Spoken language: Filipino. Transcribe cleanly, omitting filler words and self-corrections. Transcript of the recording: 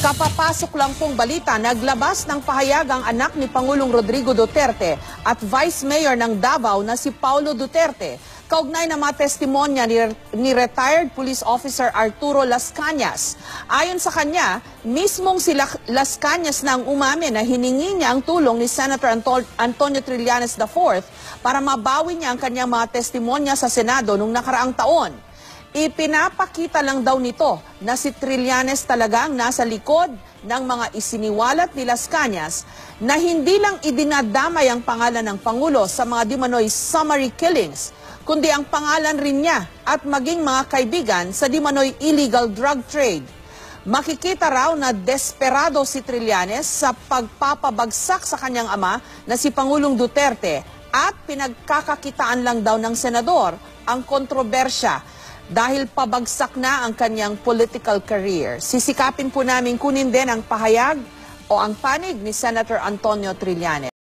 Kapapasok lang pong balita, naglabas ng pahayag ang anak ni Pangulong Rodrigo Duterte at Vice Mayor ng Davao na si Paulo Duterte. Kaugnay na mga testimonya ni retired police officer Arturo Las Cañas. Ayon sa kanya, mismong si Las Cañas na ang umamin na hiningi niya ang tulong ni Senator Antonio Trillanes IV para mabawi niya ang kanyang mga testimonya sa Senado noong nakaraang taon. Ipinapakita lang daw nito na si Trillanes talagang nasa likod ng mga isiniwalat ni Las Cañas na hindi lang idinadamay ang pangalan ng Pangulo sa mga dimanoy summary killings, kundi ang pangalan rin niya at maging mga kaibigan sa dimanoy illegal drug trade. Makikita raw na desperado si Trillanes sa pagpapabagsak sa kanyang ama na si Pangulong Duterte at pinagkakakitaan lang daw ng senador ang kontrobersya dahil pabagsak na ang kanyang political career. Sisikapin po namin kunin din ang pahayag o ang panig ni Senator Antonio Trillanes.